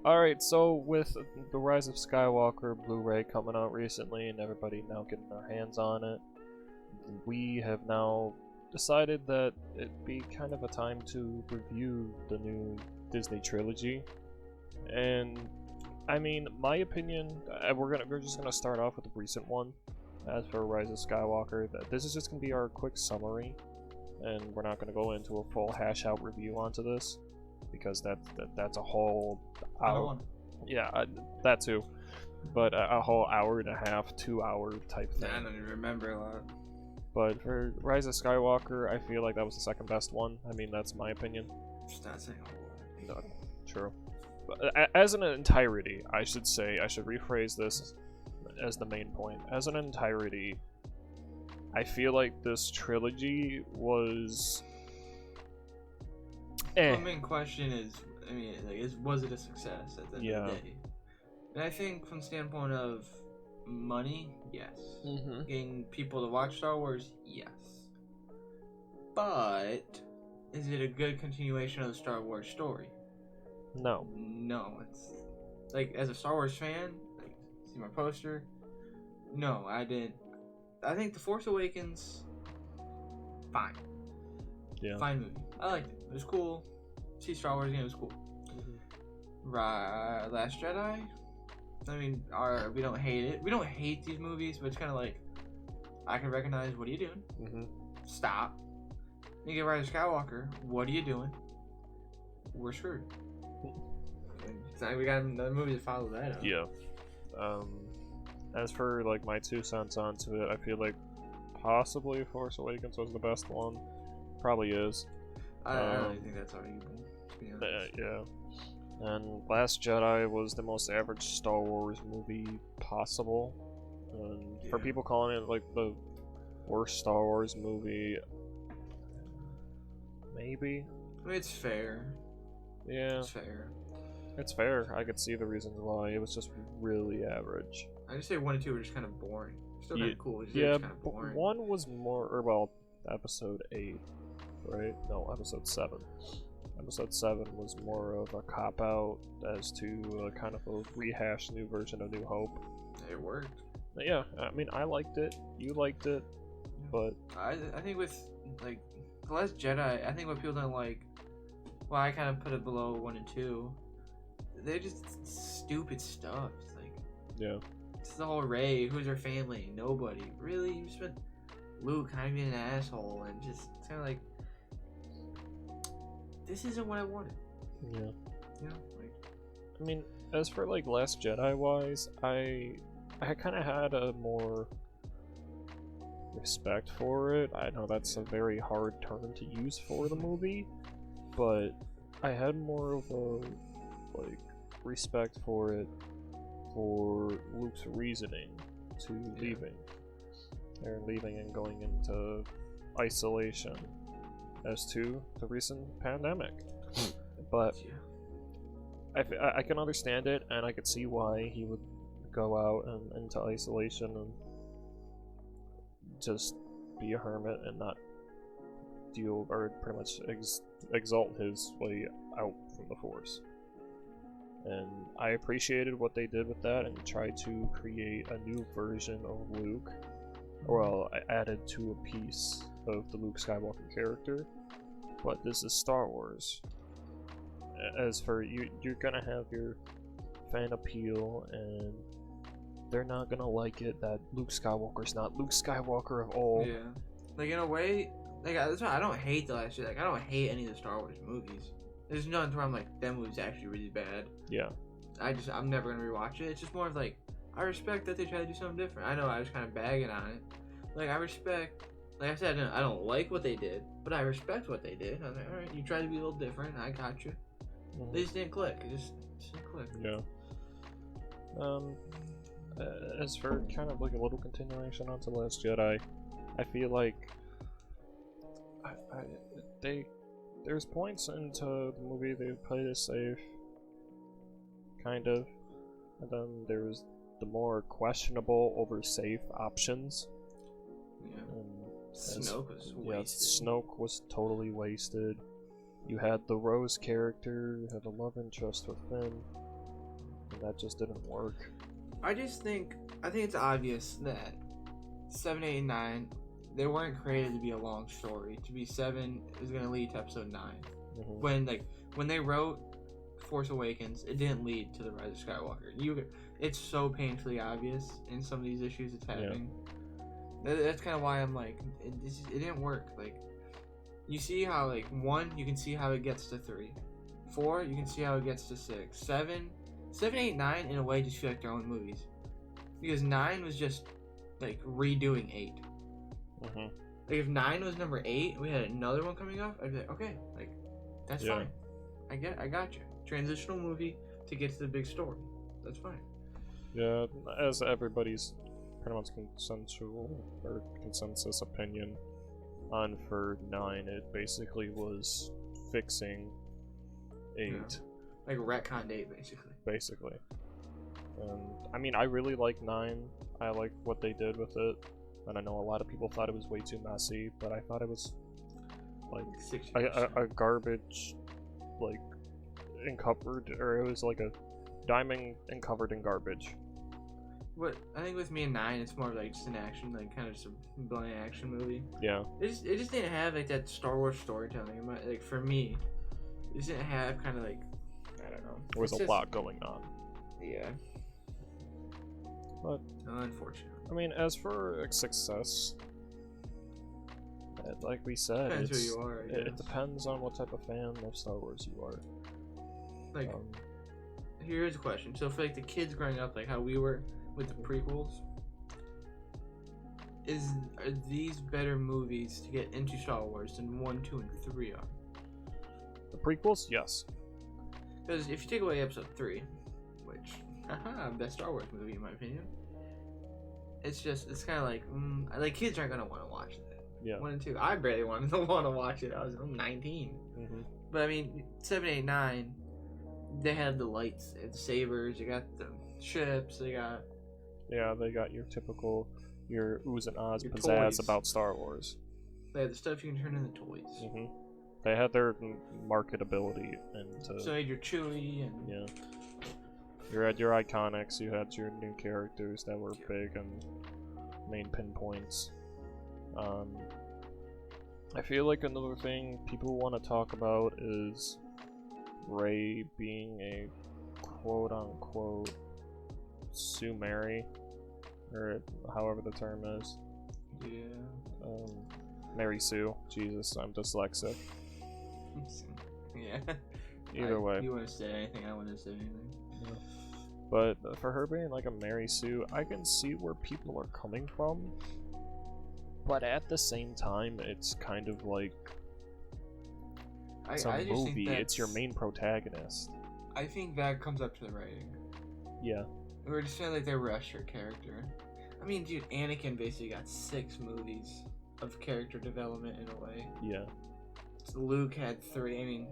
Alright, so with the Rise of Skywalker Blu-ray coming out recently and everybody now getting their hands on it, we have now decided that it'd be kind of a time to review the new Disney trilogy. And I mean, my opinion, we're just gonna start off with the recent one. As for Rise of Skywalker, this is just gonna be our quick summary, and we're not gonna go into a full hash-out review onto this because that's a whole hour. Yeah, that too. But a whole hour and a half, 2 hour type thing. I don't even remember a lot. But for Rise of Skywalker, I feel like that was the second best one. I mean, that's my opinion. Just not saying a whole lot. No, true. But as an entirety, I should rephrase this as the main point. As an entirety, I feel like this trilogy was... The main question is, I mean, was it a success at the end of the day? And I think from the standpoint of money, yes. Getting people to watch Star Wars, yes. But is it a good continuation of the Star Wars story? No. No, it's like, as a Star Wars fan, like, see my poster. No, I didn't. I think The Force Awakens, fine. Yeah. Fine movie. I liked it. It was cool. See Star Wars again, it was cool. Last Jedi. I mean, we don't hate it. We don't hate these movies, but it's kind of like, I can recognize, what are you doing? Stop. You get Rise of Skywalker, what are you doing? We're screwed. So we got another movie to follow that up. Yeah. As for like my 2 cents onto it, I feel like possibly Force Awakens was the best one. Probably is. I don't really think that's arguable, to be honest. Yeah. And Last Jedi was the most average Star Wars movie possible. And for people calling it like the worst Star Wars movie, maybe. I mean, it's fair. Yeah. It's fair. It's fair. I could see the reasons why. It was just really average. I just say 1 and 2 were just kind of boring. Still kind of cool. Yeah, kind of boring. 1 was more, or well, episode 8, right? No, episode 7. Episode 7 was more of a cop-out as to kind of a rehashed new version of New Hope. It worked. But yeah, I mean, I liked it. You liked it. But I think with, like, The Last Jedi, I think what people don't like, well, I kind of put it below 1 and 2. They're just stupid stuff. It's like, yeah. It's the whole Rey, who's her family? Nobody. Really? You spent Luke kind of being an asshole and just kind of like, this isn't what I wanted. Yeah. You know, like, I mean, as for like Last Jedi wise, I kind of had a more respect for it. I know that's a very hard term to use for the movie, but I had more of a like respect for it for Luke's reasoning to leaving and going into isolation as to the recent pandemic. But I can understand it, and I could see why he would go out and into isolation and just be a hermit and not deal, or pretty much exalt his way out from the Force. And I appreciated what they did with that and tried to create a new version of Luke. Well, I added to a piece of the Luke Skywalker character, but this is Star Wars. As for you, you're gonna have your fan appeal, and they're not gonna like it that Luke Skywalker's not Luke Skywalker of old. Yeah, like in a way, like that's why I don't hate The Last Jedi. Like I don't hate any of the Star Wars movies. There's nothing where I'm like, that movie's actually really bad. Yeah. I'm never gonna rewatch it. It's just more of like, I respect that they try to do something different. I know I was kind of bagging on it. Like I respect, like I said, I don't like what they did, but I respect what they did. I was like, all right, you tried to be a little different. I got you. They just didn't click. It just didn't click. Yeah. As for kind of like a little continuation onto Last Jedi, I feel like there's points into the movie they played it safe, kind of, and then there's the more questionable over safe options. Yeah. Snoke was wasted. Yeah, Snoke was totally wasted. You had the Rose character, you had a love interest with Finn, and that just didn't work. I think it's obvious that 7, 8, and 9, they weren't created to be a long story. To be 7 is going to lead to episode 9. When they wrote Force Awakens, it didn't lead to the Rise of Skywalker. It's so painfully obvious in some of these issues it's having. Yeah. That's kind of why I'm like, it didn't work. Like, you see how, like, 1, you can see how it gets to 3. 4, you can see how it gets to 6. 7, 8, 9, in a way, just feel like their own movies. Because 9 was just, like, redoing 8. Like, if 9 was number 8, and we had another one coming up, I'd be like, okay, like, that's fine. I got you. Transitional movie to get to the big story. That's fine. Yeah, as everybody's pretty much consensus opinion on for 9, it basically was fixing 8. Yeah. Like retcon 8, basically. And I mean, I really like 9. I like what they did with it. And I know a lot of people thought it was way too messy, but I thought it was like a garbage, like, encumbered, or it was like a diamond covered in garbage. What I think with me and 9, it's more like just an action, like kind of just a blank action movie. Yeah. It just didn't have like that Star Wars storytelling. Like for me, it just didn't have kind of like, I don't know. There was a lot going on. Yeah. But unfortunately. I mean, as for success, like we said, depends who you are. It depends on what type of fan of Star Wars you are. Like, here's a question. So for like the kids growing up, like how we were with the prequels, are these better movies to get into Star Wars than 1, 2, and 3 are? The prequels, yes. Because if you take away Episode 3, which, best Star Wars movie in my opinion, it's kind of like kids aren't gonna want to watch that. Yeah. 1 and 2, I barely wanted to want to watch it. I'm 19. But I mean, 7, 8, 9, they have the lights and sabers. You got the ships. They got. Yeah, they got your typical, your oohs and ahs your pizzazz toys. About Star Wars. They have the stuff you can turn into toys. They had their marketability and. So you had your Chewie and. Yeah. You had your iconics. You had your new characters that were big and main pinpoints. I feel like another thing people want to talk about is Rey being a quote-unquote Sumeri, or however the term is. Yeah. Mary Sue. Jesus, I'm dyslexic. Yeah. Either way. You want to say anything, I want to say anything. Yeah. But for her being like a Mary Sue, I can see where people are coming from. But at the same time, it's kind of like it's a movie. It's your main protagonist. I think that comes up to the writing. Yeah. We're just feeling like they rushed her character. I mean, dude, Anakin basically got 6 movies of character development in a way. Yeah. Luke had 3. I mean,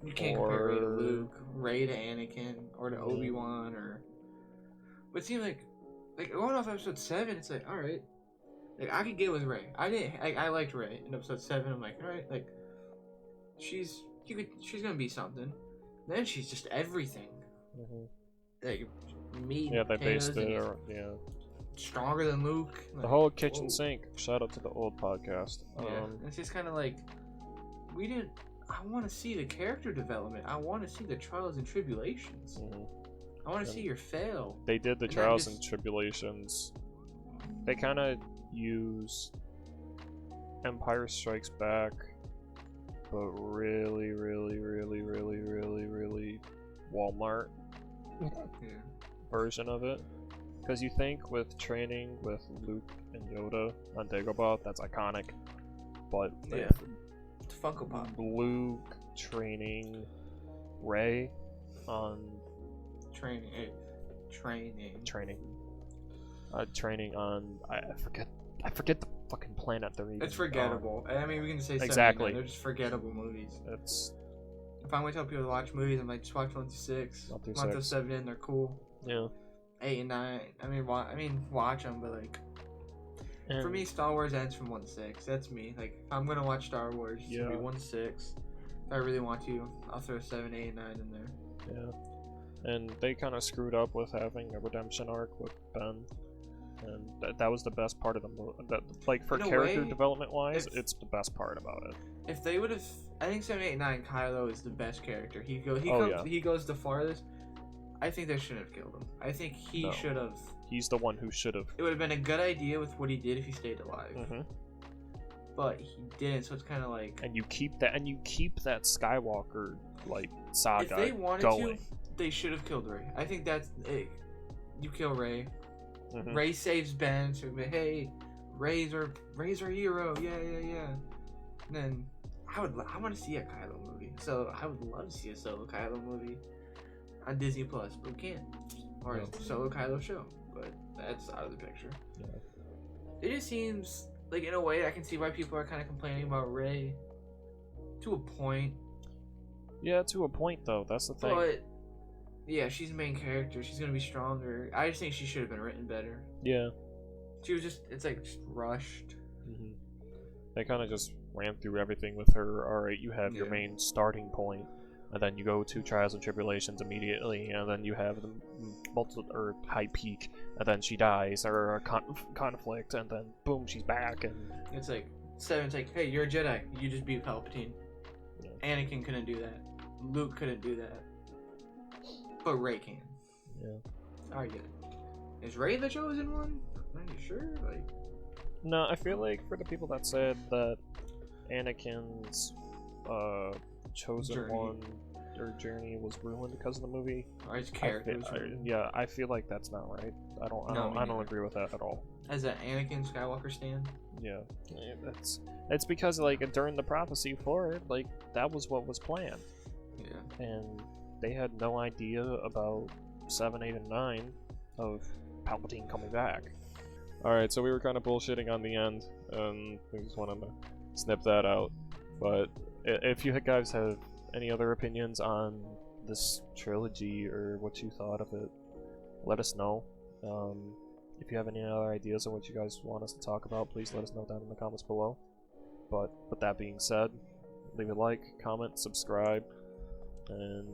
you can't compare Rey to Luke, Rey to Anakin, or to Obi-Wan, or. But it seemed like going off episode 7, it's like, all right. Like, I could get with Rey. I liked Rey in episode 7. I'm like, all right, like, she's gonna be something. Then she's just everything. Like, meat. Yeah, they based it. Stronger than Luke. Like, the whole kitchen sink. Shout out to the old podcast. Yeah, it's just kind of like I want to see the character development. I want to see the trials and tribulations. I want to see your fail. They did the trials and tribulations. They kind of use Empire Strikes Back, but really Walmart version of it. Because you think with training with Luke and Yoda on Dagobah, that's iconic. But yeah, it's Funko Pop. Luke training Rey on training on I forget the fucking planet they're even. It's forgettable. I mean, we can say exactly. They're just forgettable movies. It's. If I'm gonna tell people to watch movies, I'm like, just watch 1 through 6. 1 through 7 in, they're cool. Yeah. 8 and 9. I mean, watch them, but like, for me, Star Wars ends from 1 to 6. That's me. Like, if I'm gonna watch Star Wars, it's gonna be 1 to 6. If I really want to, I'll throw 7, 8, and 9 in there. Yeah. And they kind of screwed up with having a redemption arc with Ben. And that was the best part of the movie. Like, for character development wise, it's the best part about it. If they would have, I think 7, 8, 9, Kylo is the best character. He goes the farthest. I think they shouldn't have killed him. I think he should have. He's the one who should have. It would have been a good idea with what he did if he stayed alive. But he didn't, so it's kind of like. And you keep that Skywalker like saga if they wanted going. To, they should have killed Rey. I think that's it. You kill Rey. Rey saves Ben. So hey, Rey's our hero. Yeah. And then I want to see a Kylo movie. So I would love to see a solo Kylo movie on Disney Plus, but we can't. Or a solo Kylo show, but that's out of the picture. Yeah. It just seems like, in a way, I can see why people are kind of complaining about Rey. To a point. Yeah, to a point though. That's the thing. But yeah, she's the main character. She's gonna be stronger. I just think she should have been written better. Yeah. She was just rushed. They kind of just ran through everything with her. Alright, you have your main starting point, and then you go to Trials and Tribulations immediately, and then you have the high peak, and then she dies, or a conflict, and then boom, she's back, and... It's like, 7's like, hey, you're a Jedi, you just beat Palpatine. Yeah. Anakin couldn't do that. Luke couldn't do that. But Rey can. Yeah. Alright, is Rey the chosen one? Are you sure? Like... No, I feel like for the people that said that Anakin's chosen one or journey was ruined because of the movie, or his character was ruined. Yeah, I feel like that's not right. I don't agree with that at all. As an Anakin Skywalker stan? Yeah, it's because like during the prophecy for it, like that was what was planned. Yeah. And they had no idea about 7, 8, and 9 of Palpatine coming back. Alright, so we were kind of bullshitting on the end, and we just wanted to snip that out. But if you guys have any other opinions on this trilogy or what you thought of it, let us know. If you have any other ideas on what you guys want us to talk about, please let us know down in the comments below. But with that being said, leave a like, comment, subscribe, and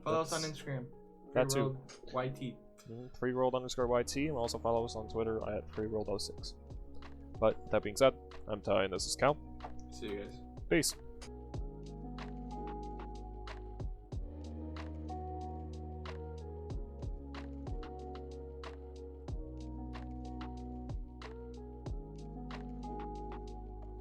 follow us on Instagram. That too. YT. freeworld_YT, and also follow us on Twitter at freeworld06. But with that being said, I'm Ty, and this is Cal. See you guys. Peace.